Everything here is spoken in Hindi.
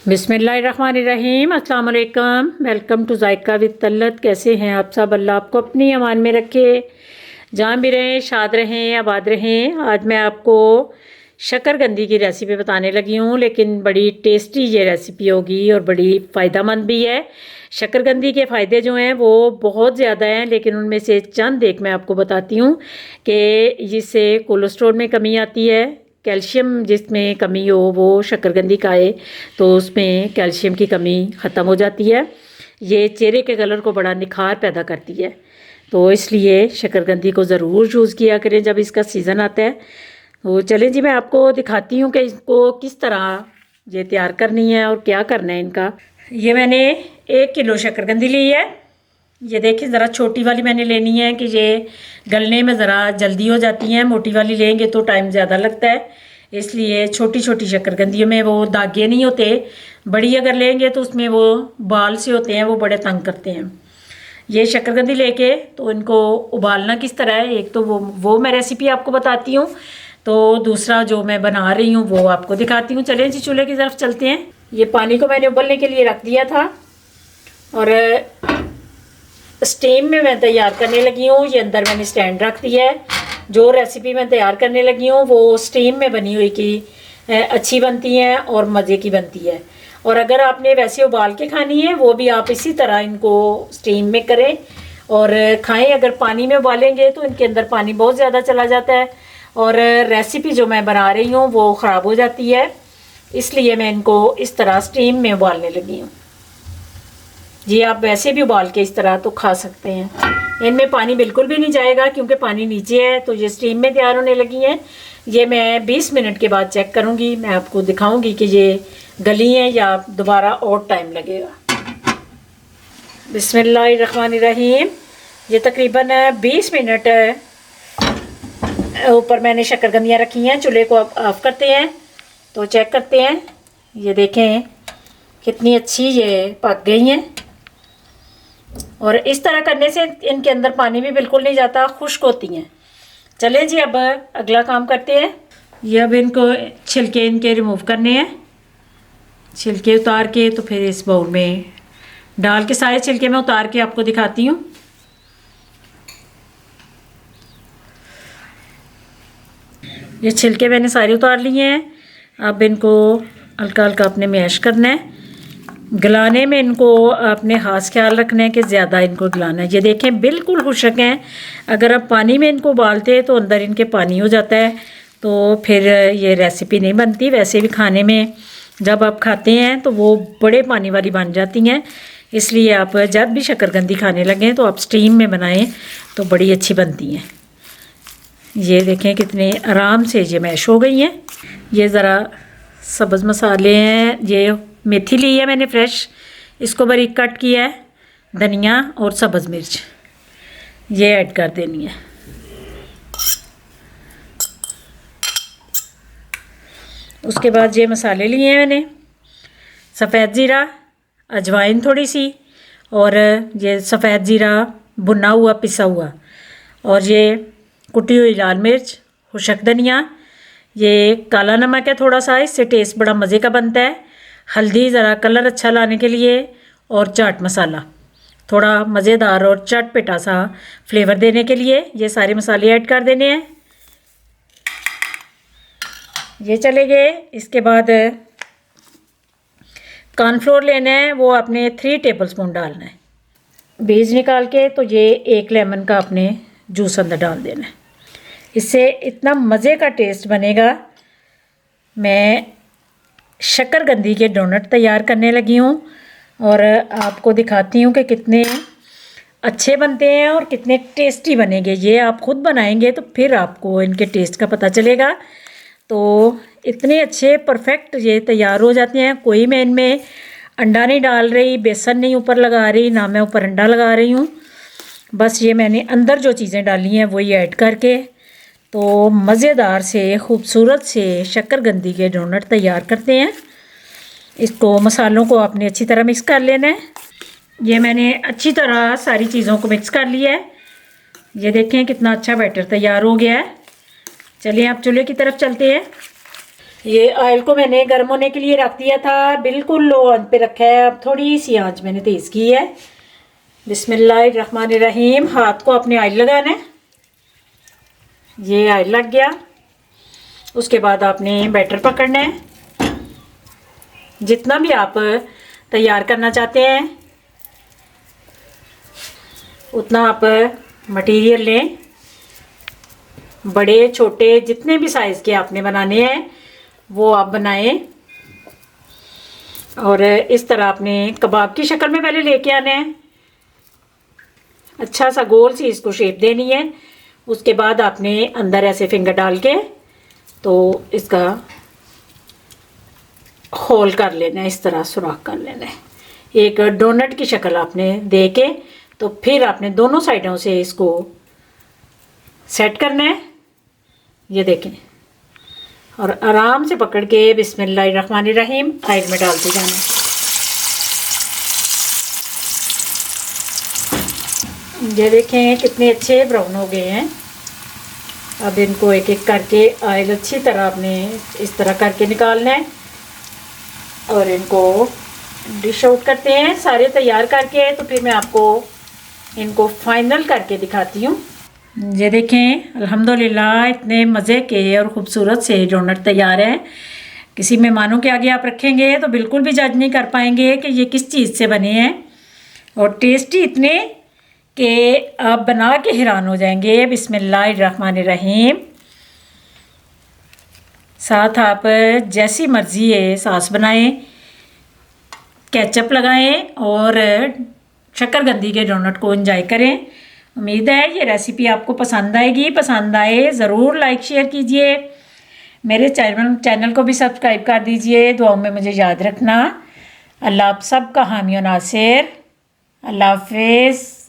बिस्मिल्लाहिर्रहमानिर्रहीम, अस्सलाम वालेकुम। Welcome to Zaika with Talat. कैसे हैं आप सब? अल्लाह आपको अपनी अमान में रखे, जहाँ भी रहें शाद रहें आबाद रहें। आज मैं आपको शकरकंदी की रेसिपी बताने लगी हूँ, लेकिन बड़ी टेस्टी ये रेसिपी होगी और बड़ी फ़ायदेमंद भी है। शकरकंदी के फ़ायदे जो हैं वो बहुत ज़्यादा हैं, लेकिन उनमें से चंद एक मैं आपको बताती हूँ कि इससे कोलेस्ट्रॉल में कमी आती है। कैल्शियम जिसमें कमी हो वो शकरकंदी खाए तो उसमें कैल्शियम की कमी ख़त्म हो जाती है। ये चेहरे के कलर को बड़ा निखार पैदा करती है, तो इसलिए शकरकंदी को ज़रूर यूज़ किया करें जब इसका सीज़न आता है। तो चलें जी, मैं आपको दिखाती हूँ कि इसको किस तरह ये तैयार करनी है और क्या करना है इनका। ये मैंने 1 किलो शकरकंदी ली है। ये देखिए, ज़रा छोटी वाली मैंने लेनी है कि ये गलने में ज़रा जल्दी हो जाती हैं। मोटी वाली लेंगे तो टाइम ज़्यादा लगता है, इसलिए छोटी छोटी शकरकंदियों में वो दागे नहीं होते। बड़ी अगर लेंगे तो उसमें वो बाल से होते हैं, वो बड़े तंग करते हैं। ये शकरकंदी लेके तो इनको उबालना किस तरह है, एक तो वो मैं रेसिपी आपको बताती हूँ, तो दूसरा जो मैं बना रही हूँ वो आपको दिखाती हूँ। चलें जी, चूल्हे की तरफ चलते हैं। ये पानी को मैंने उबलने के लिए रख दिया था और स्टीम में मैं तैयार करने लगी हूँ। ये अंदर मैंने स्टैंड रख दिया है। जो रेसिपी मैं तैयार करने लगी हूँ वो स्टीम में बनी हुई की अच्छी बनती है और मज़े की बनती है। और अगर आपने वैसे उबाल के खानी है वो भी आप इसी तरह इनको स्टीम में करें और खाएं। अगर पानी में उबालेंगे तो इनके अंदर पानी बहुत ज़्यादा चला जाता है और रेसिपी जो मैं बना रही हूँ वो ख़राब हो जाती है, इसलिए मैं इनको इस तरह स्टीम में उबालने लगी हूँ। जी, आप वैसे भी उबाल के इस तरह तो खा सकते हैं। इनमें पानी बिल्कुल भी नहीं जाएगा क्योंकि पानी नीचे है। तो ये स्टीम में तैयार होने लगी हैं। ये मैं 20 मिनट के बाद चेक करूँगी, मैं आपको दिखाऊँगी कि ये गली हैं या दोबारा और टाइम लगेगा। बिस्मिल्लाहिर्रहमानिर्रहीम। ये तकरीबन 20 मिनट ऊपर मैंने शकरकंदियाँ रखी हैं। चूल्हे को अब ऑफ़ करते हैं तो चेक करते हैं। ये देखें कितनी अच्छी ये पक गई हैं और इस तरह करने से इनके अंदर पानी भी बिल्कुल नहीं जाता, खुश्क होती हैं। चलें जी, अब अगला काम करते हैं। ये अब इनको छिलके इनके रिमूव करने हैं। छिलके उतार के तो फिर इस बाउल में डाल के सारे छिलके मैं उतार के आपको दिखाती हूँ। ये छिलके मैंने सारे उतार लिए हैं। अब इनको हल्का हल्का अपने मैश करना है। गलाने में इनको अपने खास ख्याल रखना है कि ज़्यादा इनको गलाना है। ये देखें बिल्कुल खुश्क हैं। अगर आप पानी में इनको उबालते हैं तो अंदर इनके पानी हो जाता है, तो फिर ये रेसिपी नहीं बनती। वैसे भी खाने में जब आप खाते हैं तो वो बड़े पानी वाली बन जाती हैं, इसलिए आप जब भी शकरकंदी खाने लगें तो आप स्टीम में बनाएं तो बड़ी अच्छी बनती हैं। ये देखें कितने आराम से ये मैश हो गई हैं। ये ज़रा सब्ज़ मसाले हैं। ये मेथी ली है मैंने फ्रेश, इसको बारीक कट किया है। धनिया और सब्ज़ मिर्च ये ऐड कर देनी है। उसके बाद ये मसाले लिए हैं मैंने, सफ़ेद ज़ीरा, अजवाइन थोड़ी सी, और ये सफ़ेद ज़ीरा भुना हुआ पिसा हुआ, और ये कुटी हुई लाल मिर्च, खुशक धनिया, ये काला नमक है थोड़ा सा, इससे टेस्ट बड़ा मज़े का बनता है। हल्दी ज़रा कलर अच्छा लाने के लिए, और चाट मसाला थोड़ा मज़ेदार और चटपटा सा फ्लेवर देने के लिए ये सारे मसाले ऐड कर देने हैं। ये चले गए। इसके बाद कॉर्नफ्लोर लेना है, वो आपने 3 टेबलस्पून डालना है। बीज निकाल के तो ये 1 लेमन का आपने जूस अंदर डाल देना है। इससे इतना मज़े का टेस्ट बनेगा। मैं शकरकंदी के डोनट तैयार करने लगी हूँ और आपको दिखाती हूँ कि कितने अच्छे बनते हैं और कितने टेस्टी बनेंगे। ये आप ख़ुद बनाएंगे तो फिर आपको इनके टेस्ट का पता चलेगा। तो इतने अच्छे परफेक्ट ये तैयार हो जाते हैं। कोई मैं इनमें अंडा नहीं डाल रही, बेसन नहीं ऊपर लगा रही, ना मैं ऊपर अंडा लगा रही हूँ। बस ये मैंने अंदर जो चीज़ें डाली हैं वही ऐड करके तो मज़ेदार से ख़ूबसूरत से शकरकंदी के डोनट तैयार करते हैं। इसको मसालों को आपने अच्छी तरह मिक्स कर लेना है। ये मैंने अच्छी तरह सारी चीज़ों को मिक्स कर लिया है। ये देखें कितना अच्छा बैटर तैयार हो गया है। चलिए आप चूल्हे की तरफ चलते हैं। ये ऑयल को मैंने गर्म होने के लिए रख दिया था, बिल्कुल लो आंच पे रखा है। अब थोड़ी सी आंच मैंने तेज़ की है। बिस्मिल्लाहिर्रहमानिर्रहीम। हाथ को अपने ऑयल लगाना है। ये ऑयल लग गया। उसके बाद आपने बैटर पकड़ना है। जितना भी आप तैयार करना चाहते हैं उतना आप मटेरियल लें। बड़े छोटे जितने भी साइज़ के आपने बनाने हैं वो आप बनाएं। और इस तरह आपने कबाब की शक्ल में पहले लेके आना है। अच्छा सा गोल सी इसको शेप देनी है। उसके बाद आपने अंदर ऐसे फिंगर डाल के तो इसका होल कर लेना है, इस तरह सुराख कर लेना है। एक डोनट की शक्ल आपने दे के तो फिर आपने दोनों साइडों से इसको सेट करना है। ये देखें, और आराम से पकड़ के बिस्मिल्लाहिर्रहमानिर्रहीम ऑयल में डालते जाना है। ये देखें कितने अच्छे ब्राउन हो गए हैं। अब इनको एक एक करके ऑयल अच्छी तरह आपने इस तरह करके निकालना है और इनको डिश आउट करते हैं सारे तैयार करके। तो फिर मैं आपको इनको फाइनल करके दिखाती हूँ। ये देखें अल्हम्दुलिल्लाह इतने मज़े के और ख़ूबसूरत से डोनट तैयार हैं। किसी मेहमानों के आगे आप रखेंगे तो बिल्कुल भी जज नहीं कर पाएंगे कि ये किस चीज़ से बने हैं। और टेस्टी इतने कि आप बना के हैरान हो जाएंगे। बिस्मिल्लाहिर्रहमानिर्रहीम। साथ आप जैसी मर्ज़ी है सॉस बनाएं, केचप लगाएं और शक्करकंदी के डोनट को एंजॉय करें। उम्मीद है ये रेसिपी आपको पसंद आएगी। पसंद आए ज़रूर लाइक शेयर कीजिए। मेरे चैनल को भी सब्सक्राइब कर दीजिए। दुआओं में मुझे याद रखना। अल्लाह आप सबका हामी और नासिर। अल्लाह हाफिज़।